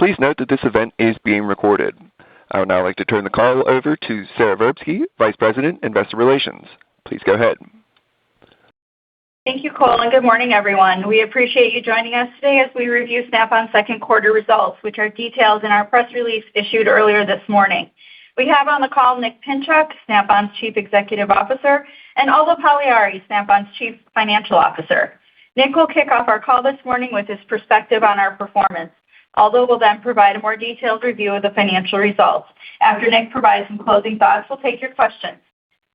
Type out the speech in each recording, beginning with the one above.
Please note that this event is being recorded. I would now like to turn the call over to Sarah Verbsky, Vice President, Investor Relations. Please go ahead. Thank you, Cole, and good morning, everyone. We appreciate you joining us today as we review Snap-on's second quarter results, which are detailed in our press release issued earlier this morning. We have on the call Nick Pinchuk, Snap-on's Chief Executive Officer, and Aldo Pagliari, Snap-on's Chief Financial Officer. Nick will kick off our call this morning with his perspective on our performance. Aldo will then provide a more detailed review of the financial results. After Nick provides some closing thoughts, we'll take your questions.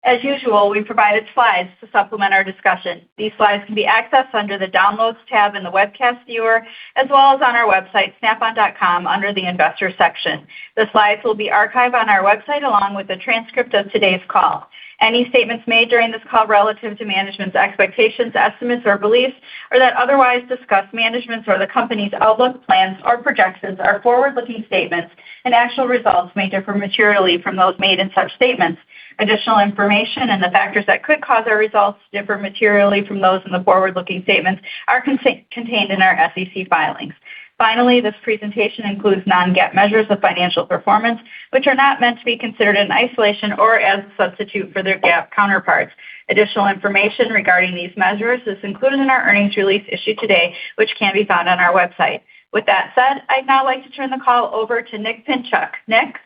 As usual, we provided slides to supplement our discussion. These slides can be accessed under the Downloads tab in the webcast viewer, as well as on our website, snapon.com, under the Investors section. The slides will be archived on our website along with a transcript of today's call. Any statements made during this call relative to management's expectations, estimates, or beliefs, or that otherwise discuss management's or the company's outlook, plans, or projections are forward-looking statements, and actual results may differ materially from those made in such statements. Additional information and the factors that could cause our results to differ materially from those in the forward-looking statements are contained in our SEC filings. Finally, this presentation includes non-GAAP measures of financial performance, which are not meant to be considered in isolation or as a substitute for their GAAP counterparts. Additional information regarding these measures is included in our earnings release issued today, which can be found on our website. With that said, I'd now like to turn the call over to Nick Pinchuk. Nick?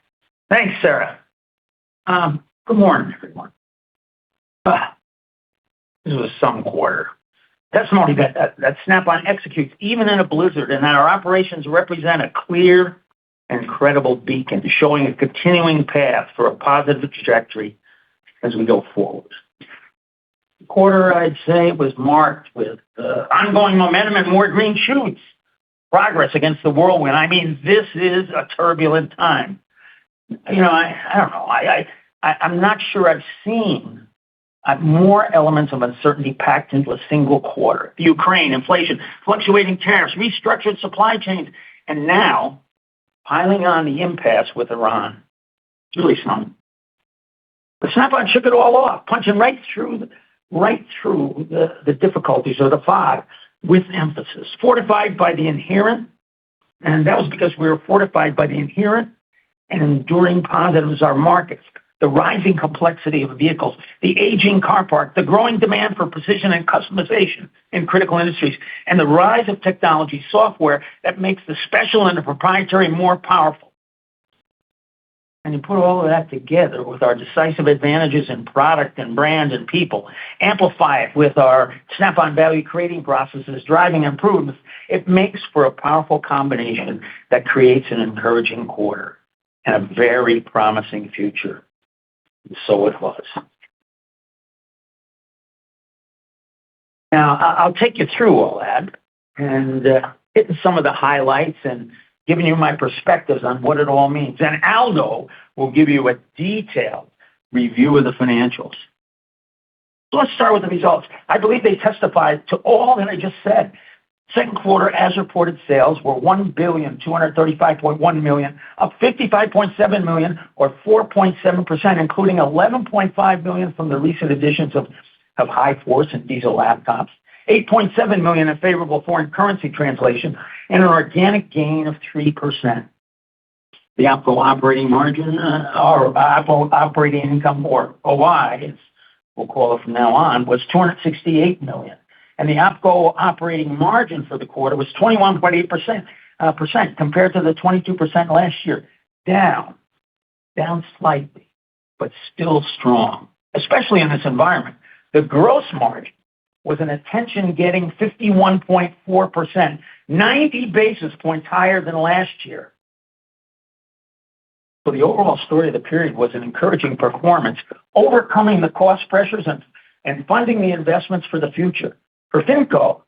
Thanks, Sarah. Good morning, everyone. This was some quarter. Testimony that Snap-on executes even in a blizzard, and that our operations represent a clear and credible beacon showing a continuing path for a positive trajectory as we go forward. The quarter, I'd say, was marked with ongoing momentum and more green shoots, progress against the whirlwind. I mean, this is a turbulent time. I don't know. I'm not sure I've seen more elements of uncertainty packed into a single quarter. The Ukraine, inflation, fluctuating tariffs, restructured supply chains, and now piling on the impasse with Iran. It's really something. But Snap-on shook it all off, punching right through the difficulties or the fog with emphasis. Fortified by the inherent, and that was because we were fortified by the inherent and enduring positives of our markets. The rising complexity of vehicles, the aging car park, the growing demand for precision and customization in critical industries, and the rise of technology software that makes the special and the proprietary more powerful. And you put all of that together with our decisive advantages in product and brand and people, amplify it with our Snap-on value creating processes, driving improvements, it makes for a powerful combination that creates an encouraging quarter and a very promising future. So it was. Now, I'll take you through all that and hitting some of the highlights and giving you my perspectives on what it all means. And Aldo will give you a detailed review of the financials. So let's start with the results. I believe they testify to all that I just said. Second quarter, as reported, sales were $1,235.1 million, up $55.7 million, or 4.7%, including $11.5 million from the recent additions of High Force and Diesel laptops, $8.7 million in favorable foreign currency translation, and an organic gain of 3%. The OpCo operating margin, or OpCo operating income, or OI, as we'll call it from now on, was $268 million. And the OpCo operating margin for the quarter was 21.8% compared to the 22% last year. Down slightly, but still strong, especially in this environment. The gross margin was an attention-getting 51.4%, 90 basis points higher than last year. So the overall story of the period was an encouraging performance, overcoming the cost pressures and funding the investments for the future. For FinCo,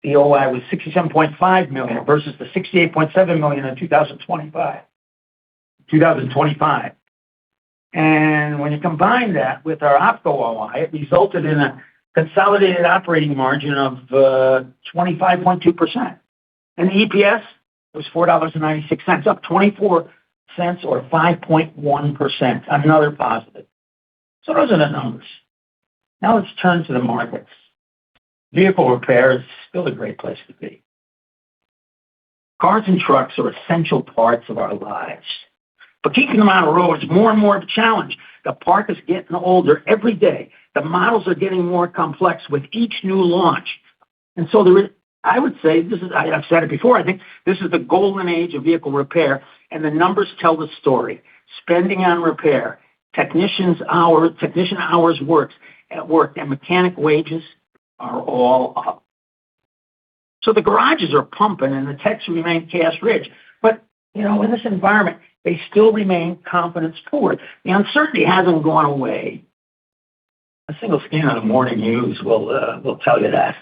the OI was $67.5 million versus the $68.7 million in 2025. And when you combine that with our OpCo OI, it resulted in a consolidated operating margin of 25.2%. And the EPS was $4.96, up 24 cents or 5.1%. Another positive. So those are the numbers. Now let's turn to the markets. Vehicle repair is still a great place to be. Cars and trucks are essential parts of our lives. But keeping them on the road is more and more of a challenge. The park is getting older every day. The models are getting more complex with each new launch. And so I would say, I've said it before, I think this is the golden age of vehicle repair, and the numbers tell the story. Spending on repair, technician hours worked, and mechanic wages are all up. So the garages are pumping and the techs remain cash rich. But, in this environment, they still remain confidence poor. The uncertainty hasn't gone away. A single scan on the morning news will tell you that.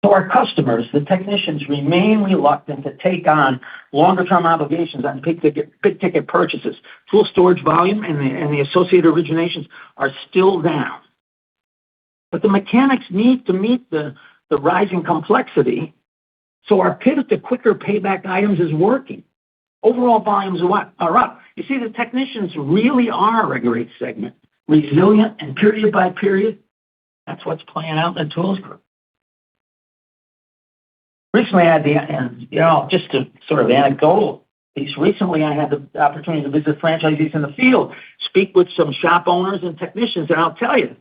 So our customers, the technicians, remain reluctant to take on longer-term obligations on big-ticket purchases. Tool storage volume and the associated originations are still down. But the mechanics need to meet the rising complexity, so our pivot to quicker payback items is working. Overall volumes are up. You see, the technicians really are a great segment, resilient and period by period. That's what's playing out in the tools group. Recently, I had just to sort of anecdotal piece, recently I had the opportunity to visit franchisees in the field, speak with some shop owners and technicians, and I'll tell you,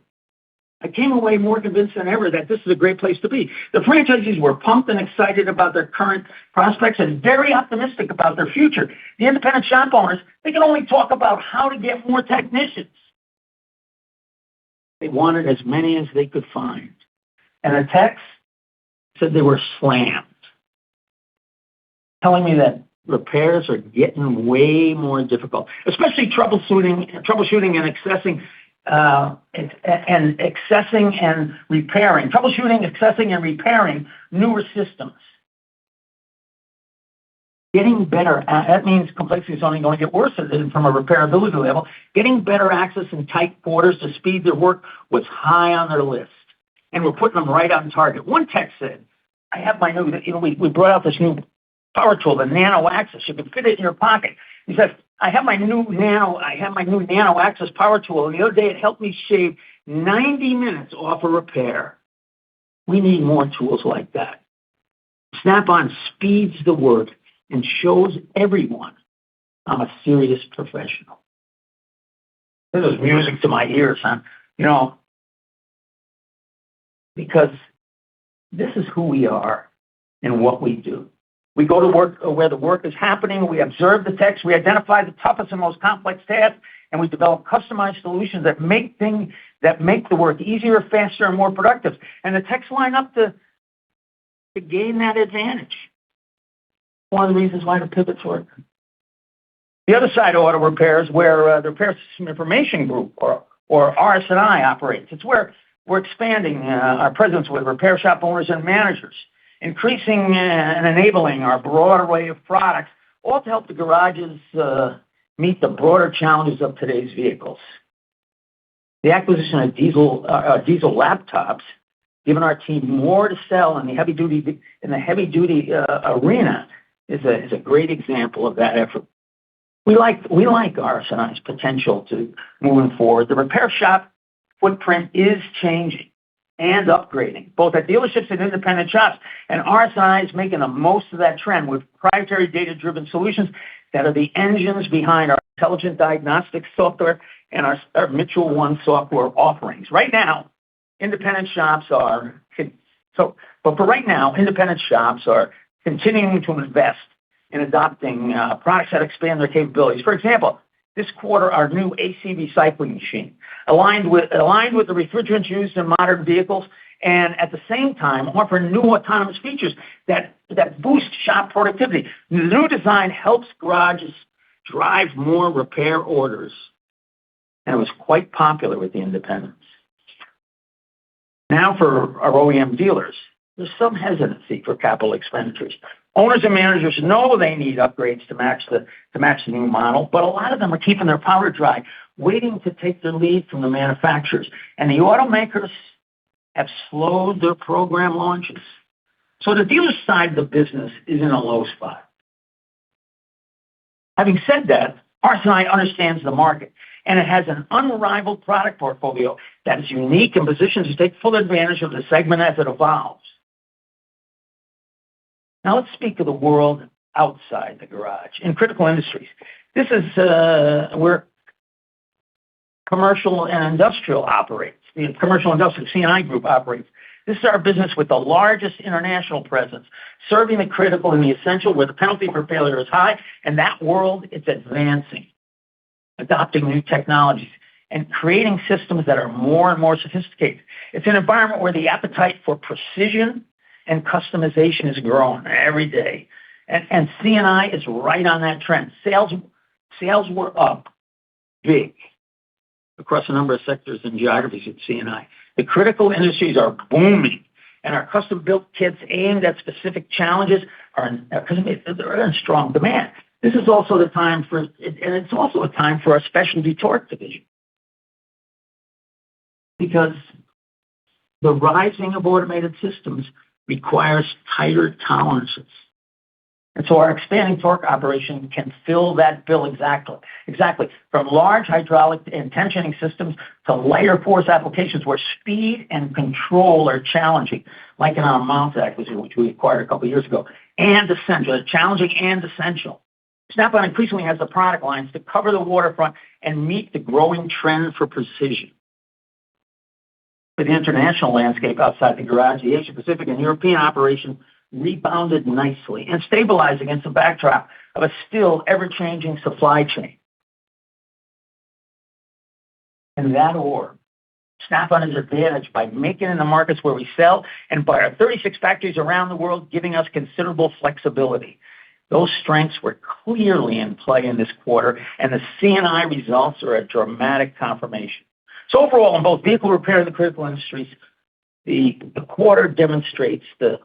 I came away more convinced than ever that this is a great place to be. The franchisees were pumped and excited about their current prospects and very optimistic about their future. The independent shop owners, they can only talk about how to get more technicians. They wanted as many as they could find. And the techs said they were slammed, telling me that repairs are getting way more difficult, especially troubleshooting and accessing repairing newer systems. Getting better, that means complexity is only going to get worse from a repairability level. Getting better access in tight quarters to speed their work was high on their list, and we're putting them right on target. One tech said, I have my new, we brought out this new power tool, the Nano Axis. You can fit it in your pocket. He says, I have my new Nano Axis power tool, and the other day it helped me shave 90 minutes off a repair. We need more tools like that. Snap-on speeds the work and shows everyone I'm a serious professional. This is music to my ears, huh? Because this is who we are and what we do. We go to work where the work is happening. We observe the techs. We identify the toughest and most complex tasks, and we develop customized solutions that make the work easier, faster, and more productive. And the techs line up to gain that advantage. One of the reasons why the pivots work. The other side of auto repairs, where the Repair System Information Group, or RS&I, operates. It's where we're expanding our presence with repair shop owners and managers, increasing and enabling our broad array of products, all to help the garages meet the broader challenges of today's vehicles. The acquisition of diesel laptops, giving our team more to sell in the heavy duty arena, is a great example of that effort. We like RS&I's potential to moving forward. The repair shop footprint is changing and upgrading, both at dealerships and independent shops. And RS&I is making the most of that trend with proprietary data-driven solutions that are the engines behind our intelligent diagnostics software and our Mitchell One software offerings. Right now, independent shops are continuing to invest in adopting products that expand their capabilities. For example, this quarter, our new AC recycling machine, aligned with the refrigerants used in modern vehicles, and at the same time offer new autonomous features that boost shop productivity. The new design helps garages drive more repair orders, and it was quite popular with the independents. Now for our OEM dealers, there's some hesitancy for capital expenditures. Owners and managers know they need upgrades to match the new model, but a lot of them are keeping their powder dry, waiting to take their lead from the manufacturers. And the automakers have slowed their program launches. So the dealer side of the business is in a low spot. Having said that, RS&I understands the market, and it has an unrivaled product portfolio that is unique and positioned to take full advantage of the segment as it evolves. Now let's speak of the world outside the garage. In critical industries, this is where commercial and industrial operates. The commercial industrial SNA group operates. This is our business with the largest international presence, serving the critical and the essential where the penalty for failure is high, and that world is advancing, adopting new technologies, and creating systems that are more and more sophisticated. It's an environment where the appetite for precision and customization is growing every day. And CNI is right on that trend. Sales were up big across a number of sectors and geographies at CNI. The critical industries are booming, and our custom-built kits aimed at specific challenges are in strong demand. This is also the time for, and it's also a time for our specialty torque division, because the rising of automated systems requires tighter tolerances. And so our expanding torque operation can fill that bill exactly. From large hydraulic and tensioning systems to lighter force applications where speed and control are challenging, like in our Mount acquisition, which we acquired a couple of years ago, and essential, challenging and essential. Snap-on increasingly has the product lines to cover the waterfront and meet the growing trend for precision. For the international landscape outside the garage, the Asia-Pacific and European operation rebounded nicely and stabilized against the backdrop of a still ever-changing supply chain. And that orb, Snap-on is advantaged by making in the markets where we sell and by our 36 factories around the world giving us considerable flexibility. Those strengths were clearly in play in this quarter, and the CNI results are a dramatic confirmation. So overall, in both vehicle repair and the critical industries, the quarter demonstrates the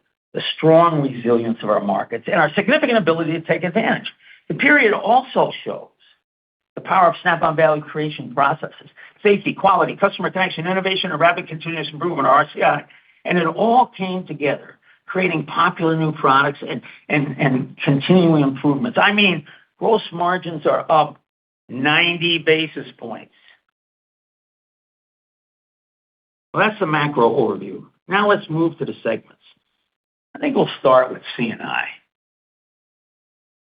strong resilience of our markets and our significant ability to take advantage. The period also shows the power of Snap-on value creation processes, safety, quality, customer connection, innovation, and rapid continuous improvement, or RCI. And it all came together, creating popular new products and continuing improvements. I mean, gross margins are up 90 basis points. Well, that's the macro overview. Now let's move to the segments. I think we'll start with CNI.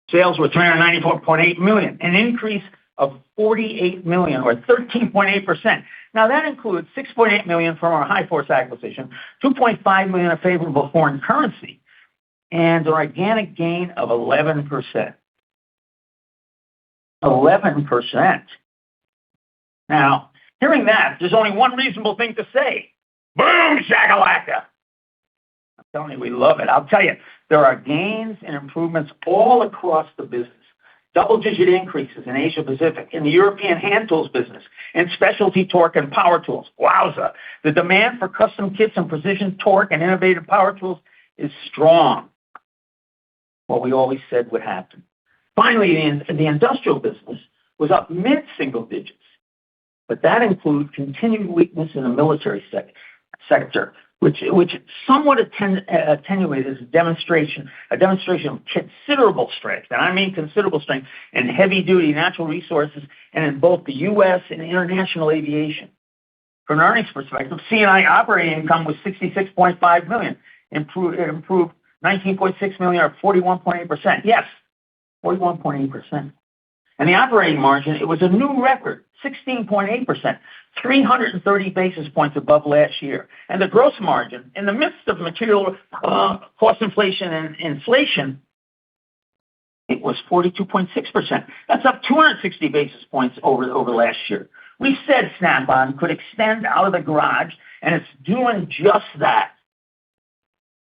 Sales were $394.8 million, an increase of $48 million, or 13.8%. Now, that includes $6.8 million from our High Force acquisition, $2.5 million of favorable foreign currency, and an organic gain of 11%. 11%. Now, hearing that, there's only one reasonable thing to say. Boom, shakalaka. I'm telling you, we love it. I'll tell you, there are gains and improvements all across the business. Double-digit increases in Asia-Pacific, in the European hand tools business, and specialty torque and power tools. Wowza. The demand for custom kits and precision torque and innovative power tools is strong. What we always said would happen. Finally, the industrial business was up mid-single digits, but that includes continued weakness in the military sector, which somewhat attenuated as a demonstration of considerable strength, and I mean considerable strength, in heavy-duty natural resources and in both the U.S. and international aviation. From an earnings perspective, CNI operating income was $66.5 million, improved $19.6 million, or 41.8%. Yes, 41.8%. And the operating margin, it was a new record, 16.8%, 330 basis points above last year. And the gross margin, in the midst of material cost inflation and inflation, it was 42.6%. That's up 260 basis points over last year. We said Snap-on could extend out of the garage, and it's doing just that.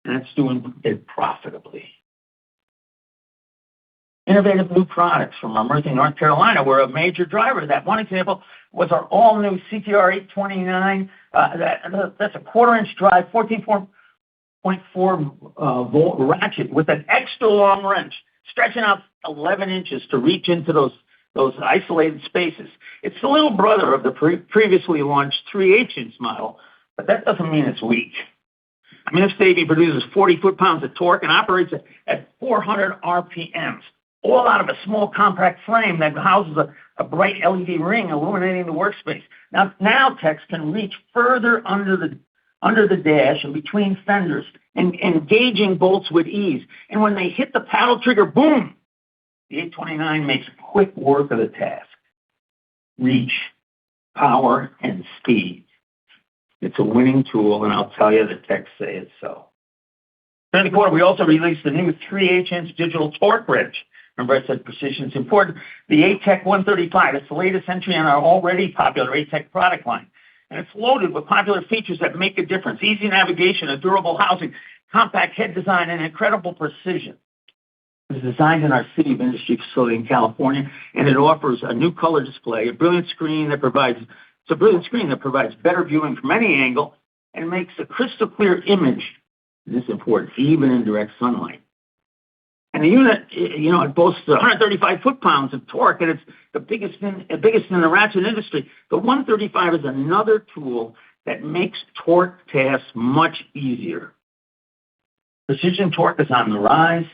And it's doing it profitably. Innovative new products from our Murphy, North Carolina, were a major driver of that. One example was our all-new CTR 829. That's a quarter-inch drive, 14.4 volt ratchet with an extra long wrench, stretching out 11 inches to reach into those isolated spaces. It's the little brother of the previously launched 3/8-inch model, but that doesn't mean it's weak. I mean, this baby produces 40 foot-pounds of torque and operates at 400 RPMs. All out of a small compact frame that houses a bright LED ring illuminating the workspace. Now techs can reach further under under the dash and between fenders, and engaging bolts with ease. And when they hit the paddle trigger, boom, the 829 makes quick work of the task. Reach, power, and speed. It's a winning tool, and I'll tell you, the techs say it's so. During the quarter, we also released the new 3/8-inch digital torque wrench. Remember, I said precision is important. The ATEC 135, it's the latest entry on our already popular ATEC product line. And it's loaded with popular features that make a difference. Easy navigation, a durable housing, compact head design, and incredible precision. It was designed in our City of Industry facility in California, and it offers a new color display, a brilliant screen that provides better viewing from any angle and makes a crystal clear image. This is important, even in direct sunlight. And the unit, it boasts 135 foot-pounds of torque, and it's the biggest in the ratchet industry. The 135 is another tool that makes torque tasks much easier. Precision torque is on the rise,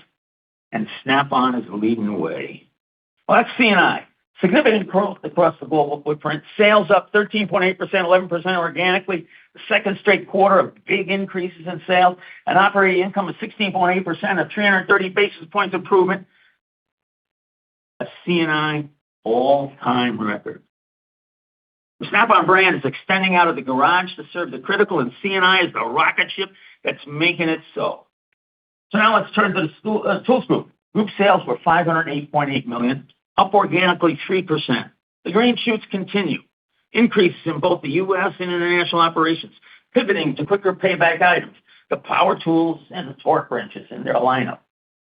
and Snap-on is leading the way. Well, that's SNA. Significant growth across the global footprint. Sales up 13.8%, 11% organically. The second straight quarter of big increases in sales. And operating income of 16.8%, a 330 basis points improvement. A SNA all-time record. The Snap-on brand is extending out of the garage to serve the critical, and SNA is the rocket ship that's making it so. So now let's turn to the Tools Group. Group sales were $508.8 million, up organically 3%. The green shoots continue. Increases in both the U.S. and international operations, pivoting to quicker payback items, the power tools and the torque wrenches in their lineup.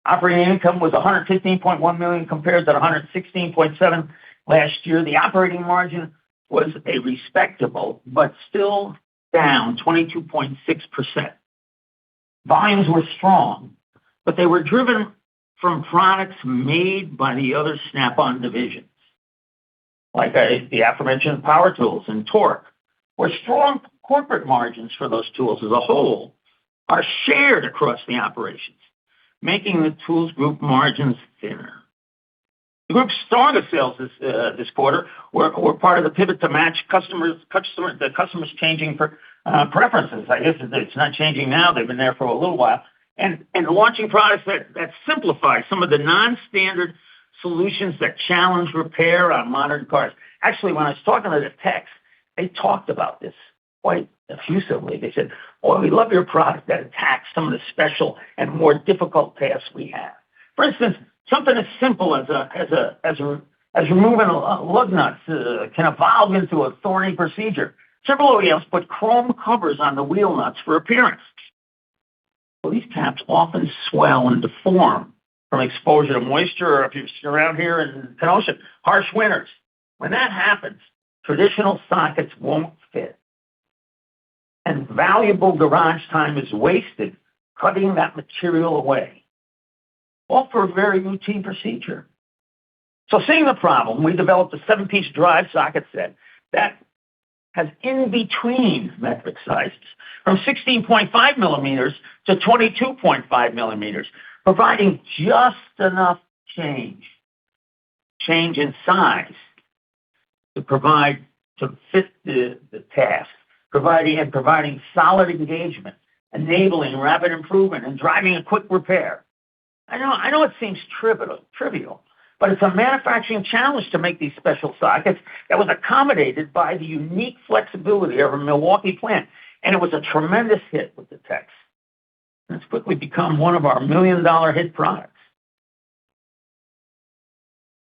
Operating income was $115.1 million compared to $116.7 last year. The operating margin was a respectable, but still down 22.6%. Volumes were strong, but they were driven from products made by the other Snap-on divisions, like the aforementioned power tools and torque, where strong corporate margins for those tools as a whole are shared across the operations, making the Tools Group margins thinner. The group's strongest sales this quarter were part of the pivot to match the customers changing preferences. I guess it's not changing now. They've been there for a little while. And launching products that simplify some of the non-standard solutions that challenge repair on modern cars. Actually, when I was talking to the techs, they talked about this quite effusively. They said, "Oh, we love your product that attacks some of the special and more difficult tasks we have." For instance, something as simple as removing lug nuts can evolve into a thorny procedure. Several OEMs put chrome covers on the wheel nuts for appearance. Well, these caps often swell and deform from exposure to moisture, or if you're around here in Kenosha, harsh winters. When that happens, traditional sockets won't fit. And valuable garage time is wasted cutting that material away, all for a very routine procedure. So seeing the problem, we developed a 7-piece drive socket set that has in-between metric sizes from 16.5 millimeters to 22.5 millimeters, providing just enough change in size to fit the task, providing solid engagement, enabling rapid improvement, and driving a quick repair. I know it seems trivial, but it's a manufacturing challenge to make these special sockets that was accommodated by the unique flexibility of our Milwaukee plant, and it was a tremendous hit with the techs. And it's quickly become one of our $1 million hit products.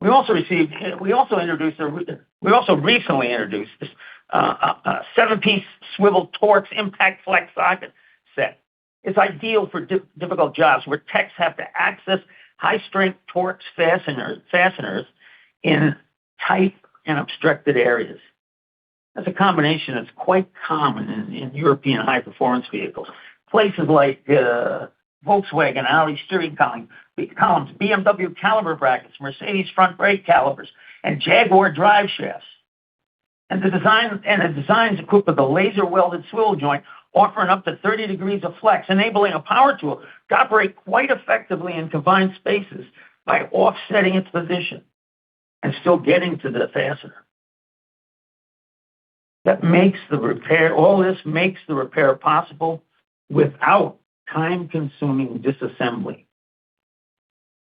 We also recently introduced this 7-piece swivel Torx Impact Flex socket set. It's ideal for difficult jobs where techs have to access high-strength Torx fasteners in tight and obstructed areas. That's a combination that's quite common in European high-performance vehicles. Places like Volkswagen, Audi steering columns, BMW caliper brackets, Mercedes front brake calipers, and Jaguar drive shafts. And the designs equipped with a laser-welded swivel joint offering up to 30 degrees of flex, enabling a power tool to operate quite effectively in confined spaces by offsetting its position and still getting to the fastener. that makes the repair, all this makes the repair possible without time-consuming disassembly.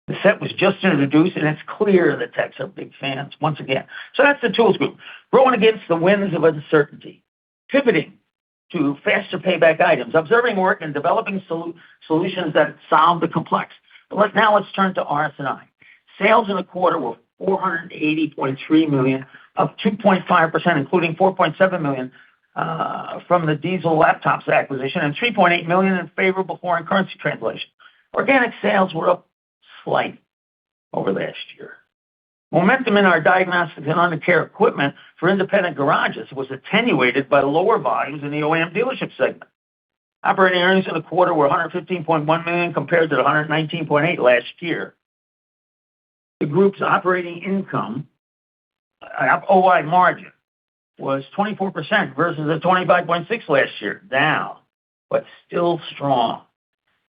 The set was just introduced, and it's clear that techs are big fans once again. So that's the Tools Group, growing against the winds of uncertainty, pivoting to faster payback items, observing work, and developing solutions that solve the complex. But now let's turn to RS&I. Sales in the quarter were $480.3 million, up 2.5%, including $4.7 million from the Diesel Laptops acquisition and $3.8 million in favorable foreign currency translation. Organic sales were up slightly over last year. Momentum in our diagnostics and under-care equipment for independent garages was attenuated by lower volumes in the OEM dealership segment. Operating earnings in the quarter were $115.1 million compared to the $119.8 million last year. The group's operating income, OI margin, was 24% versus the 25.6% last year, down, but still strong.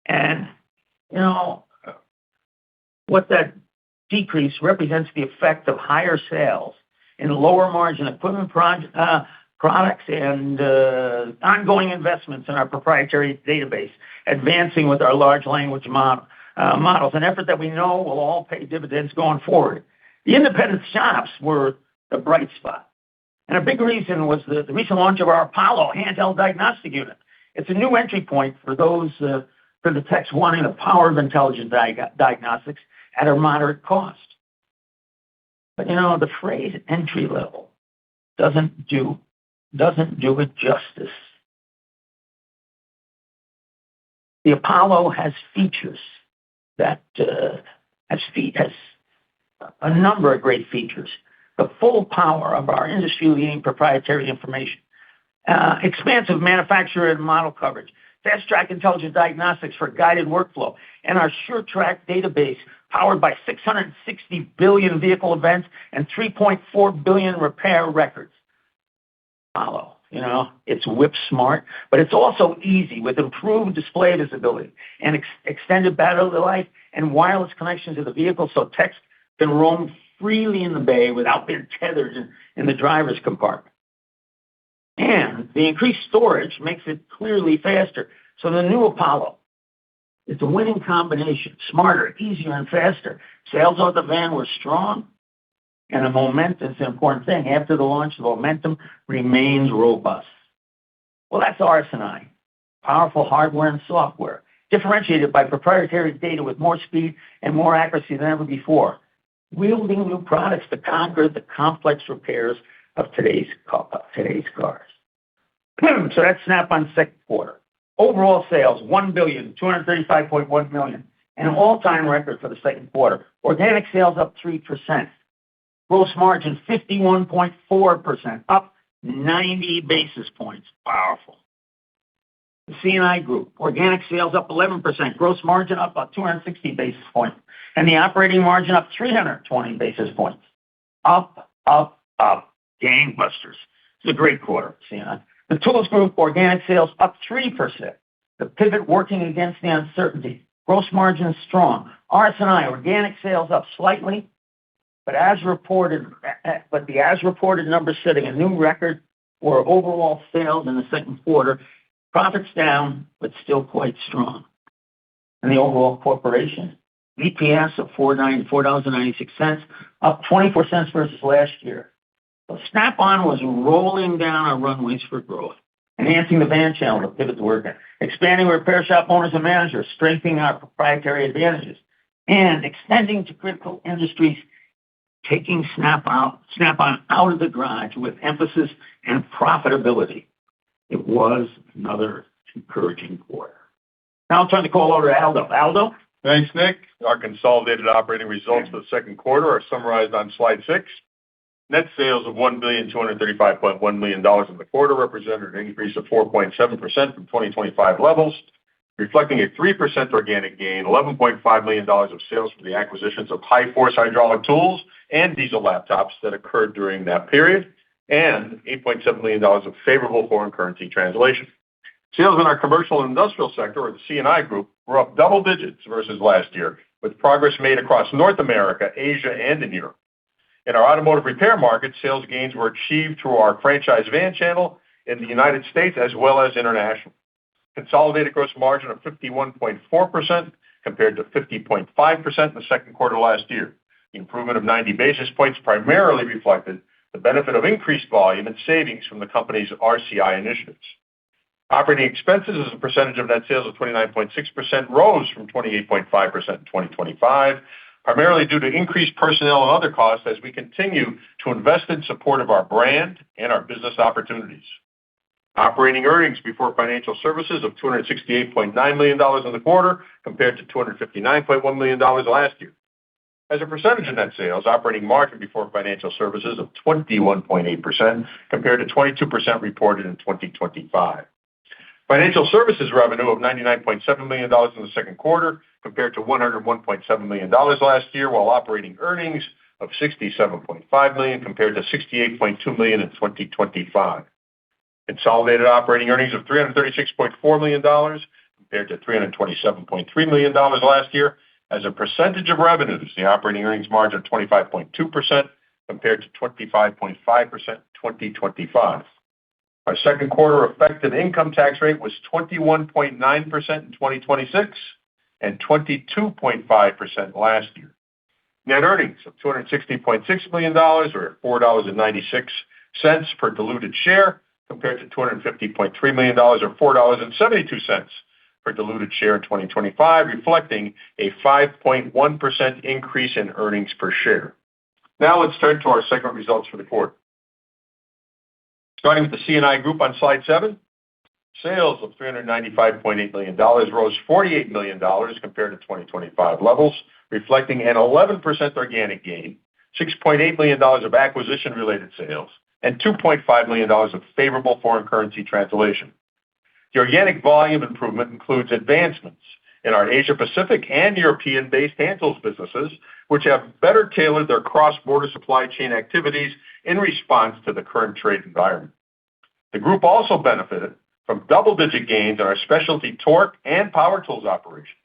And, what that decrease represents the effect of higher sales in lower margin equipment products and ongoing investments in our proprietary database, advancing with our large language models, an effort that we know will all pay dividends going forward. The independent shops were the bright spot. And a big reason was the recent launch of our Apollo handheld diagnostic unit. It's a new entry point for those for the techs wanting the power of intelligent diagnostics at a moderate cost. But the phrase entry level doesn't do it justice. The Apollo has features that has a number of great features. The full power of our industry-leading proprietary information, expansive manufacturer and model coverage, fast-track intelligent diagnostics for guided workflow, and our SureTrack database powered by 660 billion vehicle events and 3.4 billion repair records. Apollo, it's whip smart, but it's also easy with improved display visibility and extended battery life and wireless connection to the vehicle so techs can roam freely in the bay without being tethered in the driver's compartment. And the increased storage makes it clearly faster. So the new Apollo, it's a winning combination, smarter, easier, and faster. Sales of the van were strong, and the momentum is an important thing. After the launch, the momentum remains robust. Well, that's RS&I, powerful hardware and software, differentiated by proprietary data with more speed and more accuracy than ever before, wielding new products to conquer the complex repairs of today's cars. So that's Snap-on second quarter. Overall sales, $1,235.1 million, an all-time record for the second quarter. Organic sales up 3%. Gross margin 51.4%, up 90 basis points. Powerful. The SNA Group, organic sales up 11%, gross margin up about 260 basis points, and the operating margin up 320 basis points. Up, gangbusters. It's a great quarter, SNA. The Tools Group, organic sales up 3%. The pivot working against the uncertainty. Gross margin is strong. RS&I, organic sales up slightly, but the as reported numbers setting a new record for overall sales in the second quarter. Profits down, but still quite strong. And the overall corporation, EPS of $4.96, up 24 cents versus last year. So Snap-on was rolling down our runways for growth, enhancing the van channel to pivot to work, expanding repair shop owners and managers, strengthening our proprietary advantages, and extending to critical industries, taking Snap-on out of the garage with emphasis and profitability. It was another encouraging quarter. Now I'll turn the call over to Aldo. Aldo? Thanks, Nick. Our consolidated operating results for the second quarter are summarized on slide 6. Net sales of $1,235.1 million in the quarter represented an increase of 4.7% from 2025 levels, reflecting a 3% organic gain, $11.5 million of sales from the acquisitions of high-force hydraulic tools and Diesel Laptops that occurred during that period, and $8.7 million of favorable foreign currency translation. Sales in our commercial and industrial sector, or the C&I Group, were up double digits versus last year, with progress made across North America, Asia, and in Europe. In our automotive repair market, sales gains were achieved through our franchise van channel in the United States as well as international. Consolidated gross margin of 51.4% compared to 50.5% in the second quarter last year. The improvement of 90 basis points primarily reflected the benefit of increased volume and savings from the company's RCI initiatives. Operating expenses as a percentage of net sales of 29.6% rose from 28.5% in 2025, primarily due to increased personnel and other costs as we continue to invest in support of our brand and our business opportunities. Operating earnings before financial services of $268.9 million in the quarter compared to $259.1 million last year. As a percentage of net sales, operating margin before financial services of 21.8% compared to 22% reported in 2025. Financial services revenue of $99.7 million in the second quarter compared to $101.7 million last year, while operating earnings of $67.5 million compared to $68.2 million in 2025. Consolidated operating earnings of $336.4 million compared to $327.3 million last year. As a percentage of revenues, the operating earnings margin of 25.2% compared to 25.5% in 2025. Our second quarter effective income tax rate was 21.9% in 2026 and 22.5% last year. Net earnings of $260.6 million or $4.96 per diluted share compared to $250.3 million or $4.72 per diluted share in 2025, reflecting a 5.1% increase in earnings per share. Now let's turn to our segment results for the quarter. Starting with the SNA Group on slide 7, sales of $395.8 million rose $48 million compared to 2025 levels, reflecting an 11% organic gain, $6.8 million of acquisition-related sales, and $2.5 million of favorable foreign currency translation. The organic volume improvement includes advancements in our Asia-Pacific and European-based hand tools businesses, which have better tailored their cross-border supply chain activities in response to the current trade environment. The group also benefited from double-digit gains in our specialty torque and power tools operations.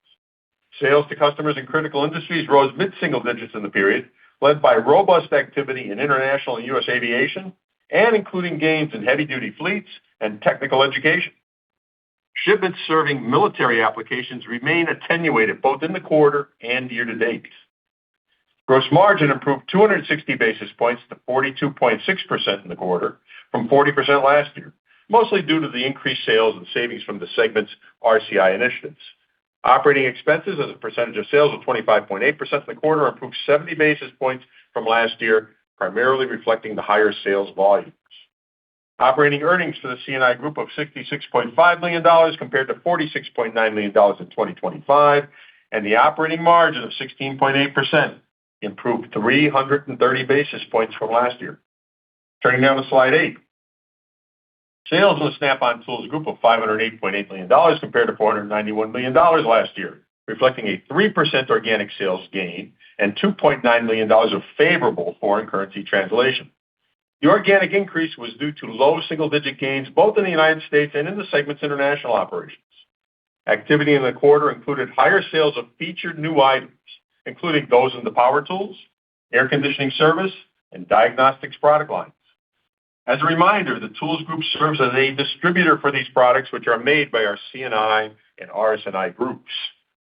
Sales to customers in critical industries rose mid-single digits in the period, led by robust activity in international and U.S. aviation, and including gains in heavy-duty fleets and technical education. Shipments serving military applications remain attenuated both in the quarter and year-to-date. Gross margin improved 260 basis points to 42.6% in the quarter from 40% last year, mostly due to the increased sales and savings from the segment's RCI initiatives. Operating expenses as a percentage of sales of 25.8% in the quarter improved 70 basis points from last year, primarily reflecting the higher sales volumes. Operating earnings for the SNA Group of $66.5 million compared to $46.9 million in 2025, and the operating margin of 16.8% improved 330 basis points from last year. Turning now to slide 8. Sales in the Snap-on Tools Group of $508.8 million compared to $491 million last year, reflecting a 3% organic sales gain and $2.9 million of favorable foreign currency translation. The organic increase was due to low single-digit gains both in the United States and in the segment's international operations. Activity in the quarter included higher sales of featured new items, including those in the power tools, air conditioning service, and diagnostics product lines. As a reminder, the Tools Group serves as a distributor for these products, which are made by our SNA and RS&I groups.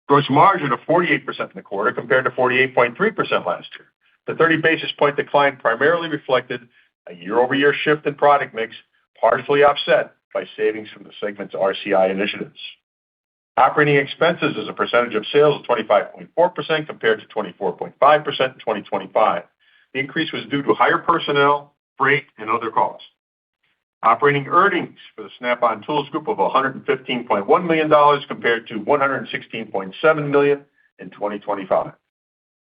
Gross margin of 48% in the quarter compared to 48.3% last year. The 30 basis point decline primarily reflected a year-over-year shift in product mix, partially offset by savings from the segment's RCI initiatives. Operating expenses as a percentage of sales of 25.4% compared to 24.5% in 2025. The increase was due to higher personnel, freight, and other costs. Operating earnings for the Snap-on Tools Group of $115.1 million compared to $116.7 million in 2025.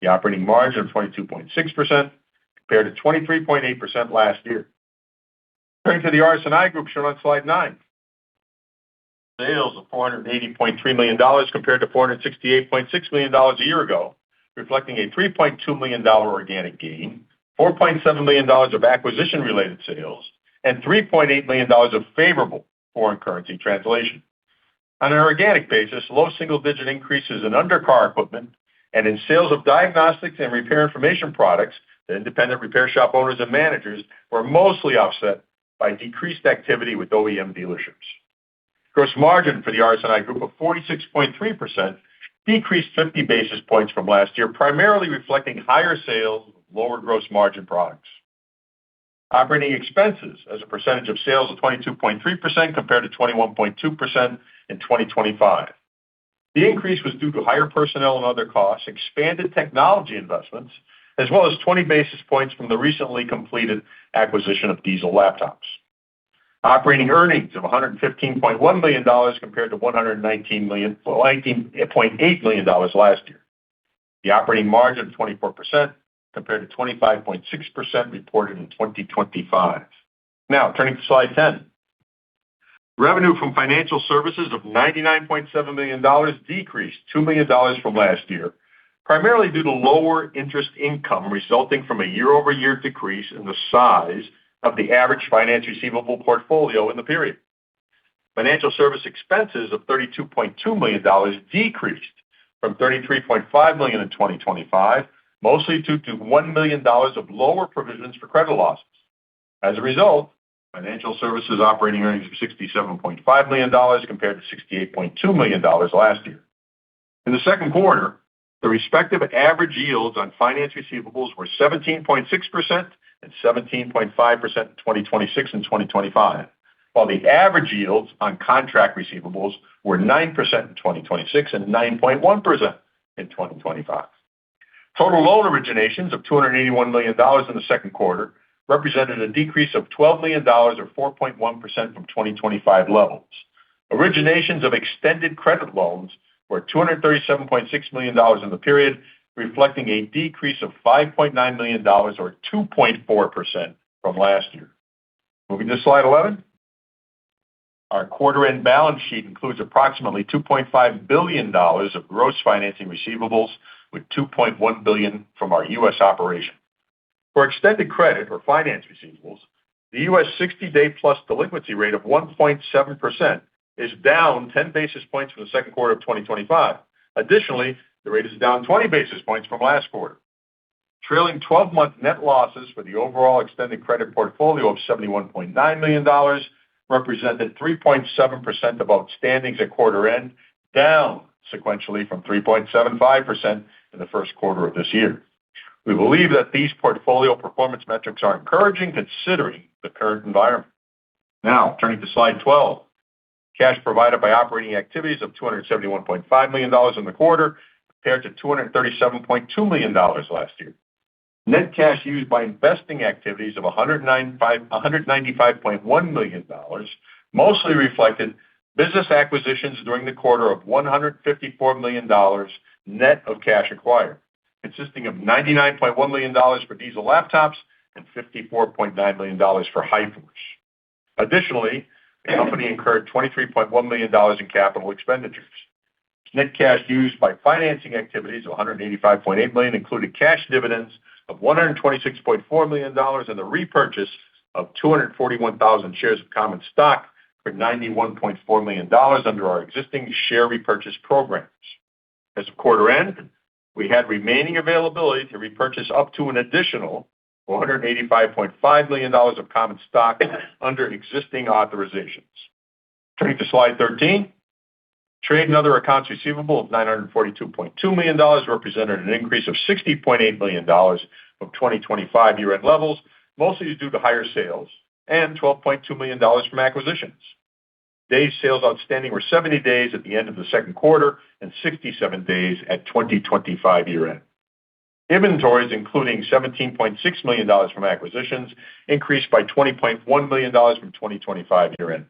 The operating margin of 22.6% compared to 23.8% last year. Turning to the RS&I Group shown on slide 9. Sales of $480.3 million compared to $468.6 million a year ago, reflecting a $3.2 million organic gain, $4.7 million of acquisition-related sales, and $3.8 million of favorable foreign currency translation. On an organic basis, low single-digit increases in undercar equipment and in sales of diagnostics and repair information products to independent repair shop owners and managers were mostly offset by decreased activity with OEM dealerships. Gross margin for the RS&I group of 46.3% decreased 50 basis points from last year, primarily reflecting higher sales of lower gross margin products. Operating expenses as a percentage of sales of 22.3% compared to 21.2% in 2025. The increase was due to higher personnel and other costs, expanded technology investments, as well as 20 basis points from the recently completed acquisition of Diesel Laptops. Operating earnings of $115.1 million compared to $119.8 million last year. The operating margin of 24% compared to 25.6% reported in 2025. Now, turning to slide 10. Revenue from financial services of $99.7 million decreased $2 million from last year, primarily due to lower interest income resulting from a year-over-year decrease in the size of the average finance receivable portfolio in the period. Financial service expenses of $32.2 million decreased from $33.5 million in 2025, mostly due to $1 million of lower provisions for credit losses. As a result, financial services operating earnings of $67.5 million compared to $68.2 million last year. In the second quarter, the respective average yields on finance receivables were 17.6% and 17.5% in 2026 and 2025, while the average yields on contract receivables were 9% in 2026 and 9.1% in 2025. Total loan originations of $281 million in the second quarter represented a decrease of $12 million or 4.1% from 2025 levels. Originations of extended credit loans were $237.6 million in the period, reflecting a decrease of $5.9 million or 2.4% from last year. Moving to slide 11. Our quarter-end balance sheet includes approximately $2.5 billion of gross financing receivables, with $2.1 billion from our U.S. operation. For extended credit or finance receivables, the U.S. 60-day plus delinquency rate of 1.7% is down 10 basis points from the second quarter of 2025. Additionally, the rate is down 20 basis points from last quarter. Trailing 12-month net losses for the overall extended credit portfolio of $71.9 million represented 3.7% of outstandings at quarter end, down sequentially from 3.75% in the first quarter of this year. We believe that these portfolio performance metrics are encouraging considering the current environment. Now, turning to slide 12. Cash provided by operating activities of $271.5 million in the quarter compared to $237.2 million last year. Net cash used by investing activities of $195.1 million mostly reflected business acquisitions during the quarter of $154 million net of cash acquired, consisting of $99.1 million for Diesel Laptops and $54.9 million for HyForce. Additionally, the company incurred $23.1 million in capital expenditures. Net cash used by financing activities of $185.8 million included cash dividends of $126.4 million and the repurchase of 241,000 shares of common stock for $91.4 million under our existing share repurchase programs. As of quarter end, we had remaining availability to repurchase up to an additional $185.5 million of common stock under existing authorizations. Turning to slide 13. Trade and other accounts receivable of $942.2 million represented an increase of $60.8 million from 2025 year-end levels, mostly due to higher sales, and $12.2 million from acquisitions. Days sales outstanding were 70 days at the end of the second quarter and 67 days at 2025 year-end. Inventories, including $17.6 million from acquisitions, increased by $20.1 million from 2025 year-end.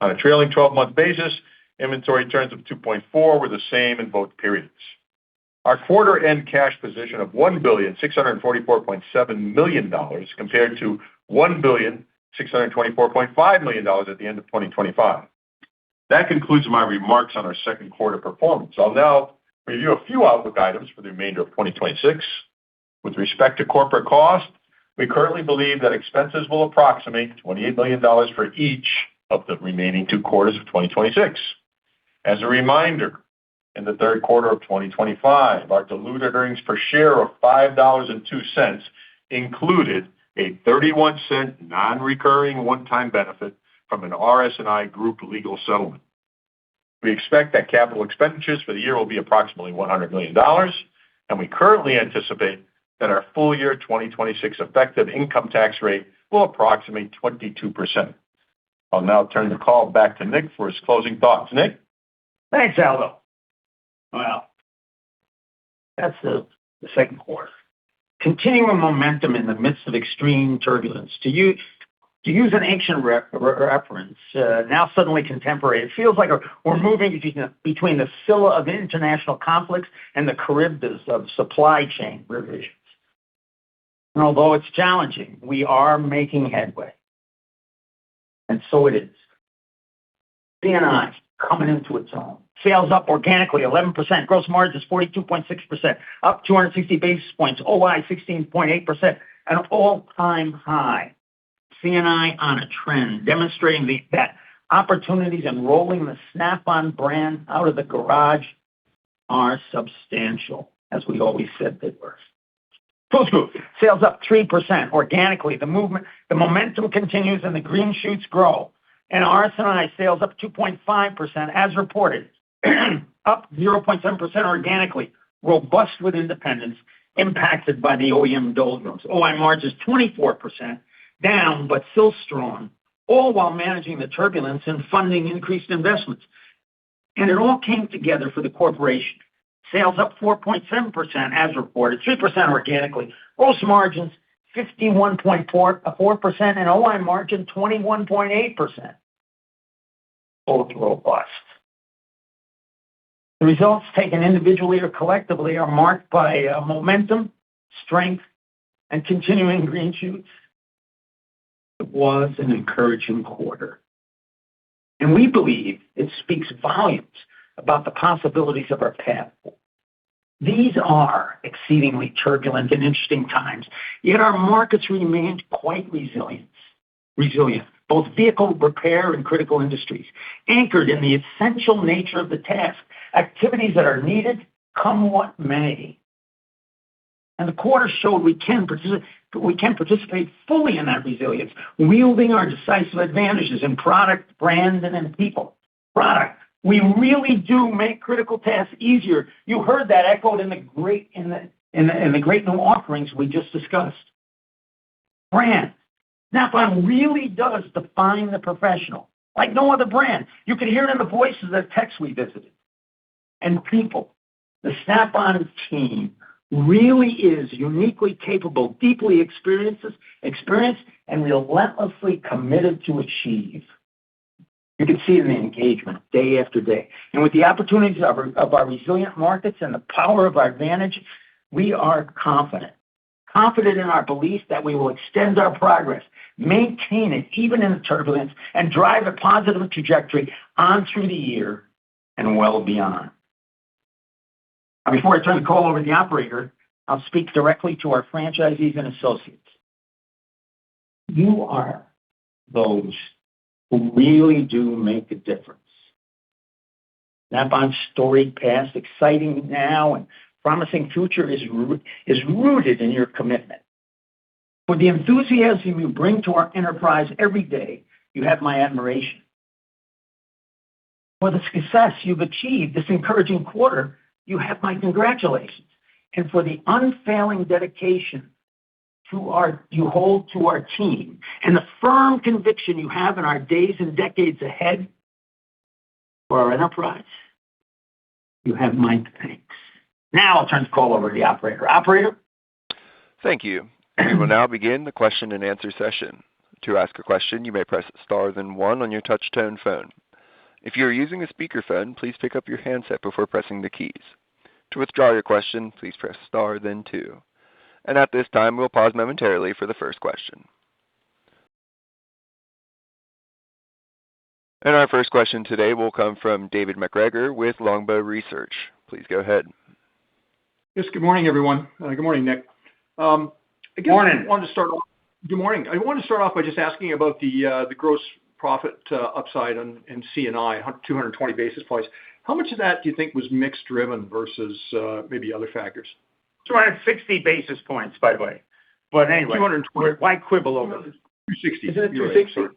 On a trailing 12-month basis, inventory turns of 2.4 were the same in both periods. Our quarter-end cash position of $1,644.7 million compared to $1,624.5 million at the end of 2025. That concludes my remarks on our second quarter performance. I'll now review a few outlook items for the remainder of 2026. With respect to corporate cost, we currently believe that expenses will approximate $28 million for each of the remaining 2 quarters of 2026. As a reminder, in the third quarter of 2025, our diluted earnings per share of $5.02 included a 31-cent non-recurring one-time benefit from an RS&I group legal settlement. We expect that capital expenditures for the year will be approximately $100 million, and we currently anticipate that our full year 2026 effective income tax rate will approximate 22%. I'll now turn the call back to Nick for his closing thoughts. Nick? Thanks, Aldo. Well, that's the second quarter. Continuing momentum in the midst of extreme turbulence. To use an ancient reference, now suddenly contemporary, it feels like we're moving between the Scylla of international conflicts and the Charybdis of supply chain revisions. And although it's challenging, we are making headway. And so it is. SNA coming into its own. Sales up organically 11%. Gross margins 42.6%, up 260 basis points. OI 16.8%, an all-time high. SNA on a trend, demonstrating that opportunities and rolling the Snap-on brand out of the garage are substantial, as we always said they were. Tools Group, sales up 3% organically. The momentum continues and the green shoots grow. And RS&I sales up 2.5% as reported, up 0.7% organically, robust with independence, impacted by the OEM doldrums. OI margins 24%, down but still strong, all while managing the turbulence and funding increased investments. And it all came together for the corporation. Sales up 4.7% as reported, 3% organically. Gross margins 51.4% and OI margin 21.8%. Both robust. The results taken individually or collectively are marked by momentum, strength, and continuing green shoots. It was an encouraging quarter. And we believe it speaks volumes about the possibilities of our path. These are exceedingly turbulent and interesting times, yet our markets remained quite resilient. Both vehicle repair and critical industries, anchored in the essential nature of the task, activities that are needed, come what may. And the quarter showed we can participate fully in that resilience, wielding our decisive advantages in product, brand, and in people. Product. We really do make critical tasks easier. You heard that echoed in the great new offerings we just discussed. Brand. Snap-on really does define the professional, like no other brand. You can hear it in the voices of the techs we visited. And people. The Snap-on team really is uniquely capable, deeply experienced, and relentlessly committed to achieve. You can see it in the engagement day after day. And with the opportunities of our resilient markets and the power of our advantage, we are confident. Confident in our belief that we will extend our progress, maintain it even in the turbulence, and drive a positive trajectory on through the year and well beyond. Now, before I turn the call over to the operator, I'll speak directly to our franchisees and associates. You are those who really do make a difference. Snap-on's storied past, exciting now, and promising future is rooted in your commitment. For the enthusiasm you bring to our enterprise every day, you have my admiration. For the success you've achieved this encouraging quarter, you have my congratulations. And for the unfailing dedication you hold to our team and the firm conviction you have in our days and decades ahead for our enterprise, you have my thanks. Now I'll turn the call over to the operator. Operator? Thank you. We will now begin the question and answer session. To ask a question, you may press star then one on your touch-tone phone. If you are using a speakerphone, please pick up your handset before pressing the keys. To withdraw your question, please press star then two. And at this time, we'll pause momentarily for the first question. And our first question today will come from David MacGregor with Longbow Research. Please go ahead. Yes, good morning, everyone. Good morning, Nick. Morning. Good morning. I wanted to start off by just asking about the gross profit upside in C&I, 220 basis points. How much of that do you think was mix-driven versus maybe other factors? 260 basis points, by the way. But anyway, 220. why quibble over this? 260. Isn't it You're right, 260? sorry.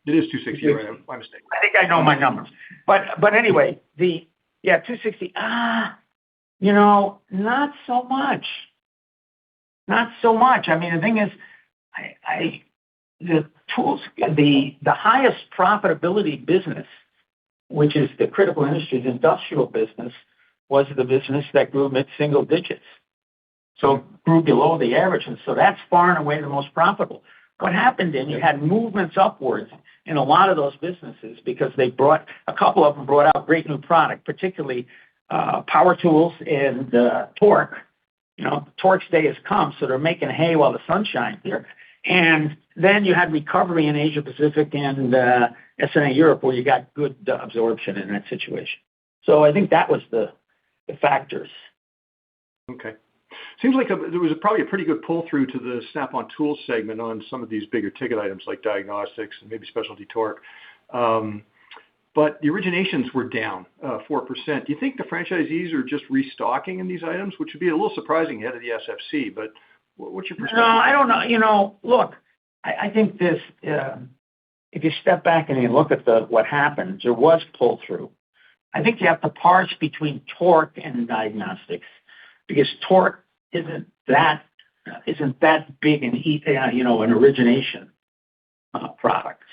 It is 260. You're right. My mistake. I think I know my numbers. But anyway, 260. Not so much. Not so much. I mean, the thing is, the tools, the highest profitability business, which is the critical industries industrial business, was the business that grew mid-single digits. So grew below the average, and so that's far and away the most profitable. What happened you had movements upwards in a lot of those businesses because a couple of them brought out great new product, particularly power tools and torque. Torque's day has come, so they're making hay while the sun shines there. And then you had recovery in Asia Pacific and SNA Europe, where you got good absorption in that situation. So I think that was the factors. Okay. Seems like there was probably a pretty good pull-through to the Snap-on Tools segment on some of these bigger ticket items like diagnostics and maybe specialty torque. But the originations were down 4%. Do you think the franchisees are just restocking in these items, which would be a little surprising ahead of the SFC? But what's your perspective? No, I don't know. Look, I think this, if you step back and you look at what happened, there was pull-through. I think you have to parse between torque and diagnostics, because torque isn't that big an origination product.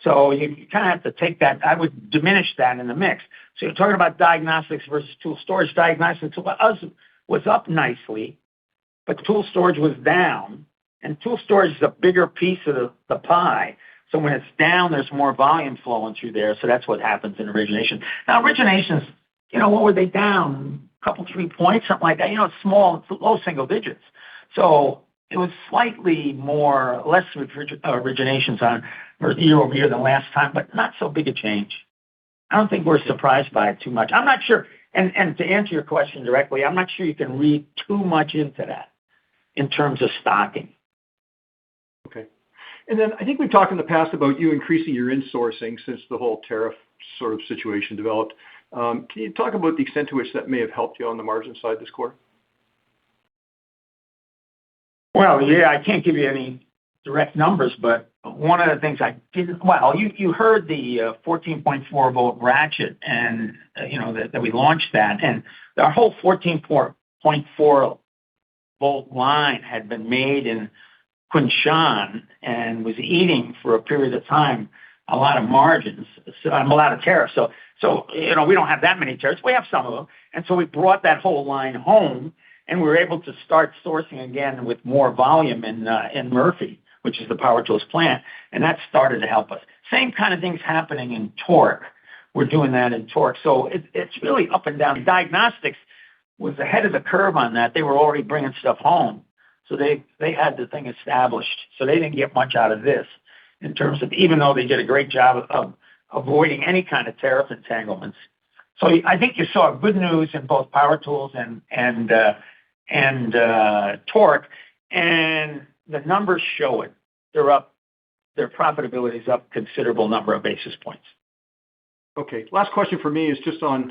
So you kind of have to take that. I would diminish that in the mix. So you're talking about diagnostics versus tool storage. Diagnostics was up nicely, but tool storage was down. And tool storage is a bigger piece of the pie. So when it's down, there's more volume flowing through there. So that's what happens in origination. Now, originations, what were they down? A couple, 3 points, something like that. It's small, low single digits. So it was slightly less originations on year over year than last time, but not so big a change. I don't think we're surprised by it too much. I'm not sure. And to answer your question directly, I'm not sure you can read too much into that in terms of stocking. Okay. And then I think we've talked in the past about you increasing your insourcing since the whole tariff sort of situation developed. Can you talk about the extent to which that may have helped you on the margin side this quarter? Well, yeah, I can't give you any direct numbers, but one of the things you heard the 14.4 volt ratchet, and that we launched that, and our whole 14.4 volt line had been made in Kunshan and was eating for a period of time a lot of margins, a lot of tariffs. So we don't have that many tariffs. We have some of them, and so we brought that whole line home, and we were able to start sourcing again with more volume in Murphy, which is the power tools plant, and that started to help us. Same kind of things happening in torque. We're doing that in torque. So it's really up and down. Diagnostics was ahead of the curve on that. They were already bringing stuff home. So they had the thing established. So they didn't get much out of this in terms of, even though they did a great job of avoiding any kind of tariff entanglements. So I think you saw good news in both power tools and torque, and the numbers show it. They're up. Their profitability is up considerable number of basis points. Okay. Last question for me is just on,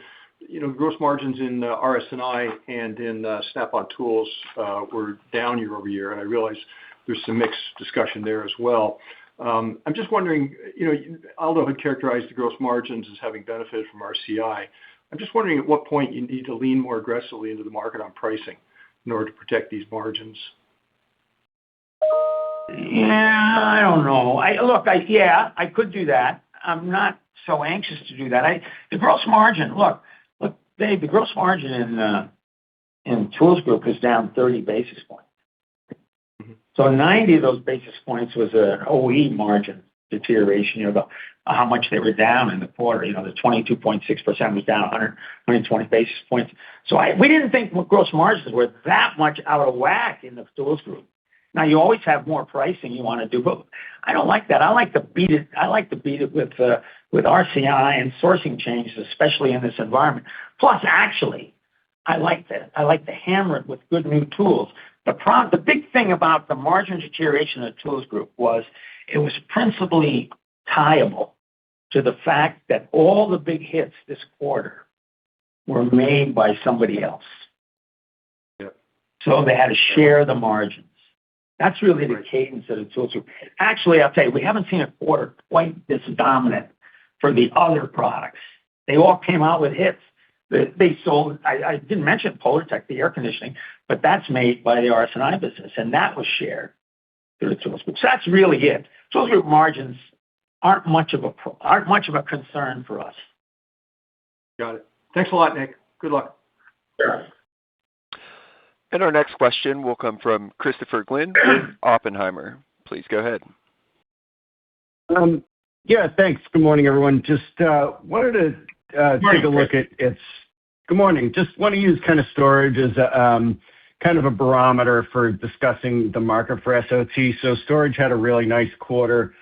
gross margins in RS&I and in Snap-on Tools were down year over year, and I realize there's some mixed discussion there as well. I'm just wondering, Aldo had characterized the gross margins as having benefited from RCI. I'm just wondering at what point you need to lean more aggressively into the market on pricing in order to protect these margins. Yeah, I don't know. I could do that. I'm not so anxious to do that. The gross margin, look, Dave, the gross margin in Tools Group is down 30 basis points. Mm-hmm. So 90 of those basis points was an OE margin deterioration. How much they were down in the quarter. The 22.6% was down 120 basis points. So we didn't think gross margins were that much out of whack in the Tools Group. Now, you always have more pricing you want to do, but I don't like that. I like to beat it. I like to beat it with RCI and sourcing changes, especially in this environment. Plus, actually, I like to hammer it with good new tools. The big thing about the margin deterioration of the Tools Group was it was principally tieable to the fact that all the big hits this quarter were made by somebody else. Yep. So they had to share the margins. That's really the cadence of the tools group. Actually, I'll tell you, we haven't seen a quarter quite this dominant for the other products. They all came out with hits. They sold, I didn't mention Polartec, the air conditioning, but that's made by the RS&I business, and that was shared through the tools group. So that's really it. Tools group margins aren't much of a concern for us. Got it. Thanks a lot, Nick. Good luck. Sure. And our next question will come from Christopher Glynn with Oppenheimer. Please go ahead. Yeah, thanks. Good morning, everyone. Just wanted to take a look at its. Good morning. Just want to use kind of storage as a kind of a barometer for discussing the market for SOT. So storage had a really nice quarter.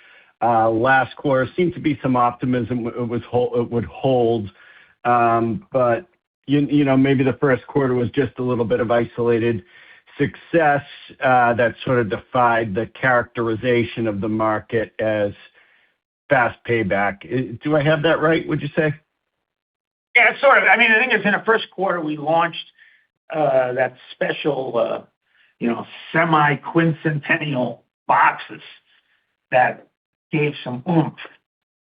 Last quarter seemed to be some optimism it would hold, but you know, maybe the first quarter was just a little bit of isolated success that sort of defied the characterization of the market as fast payback. Do I have that right, would you say? Yeah, sort of. I mean, the thing is, in the first quarter, we launched that special, semi-quincentennial boxes that gave some oomph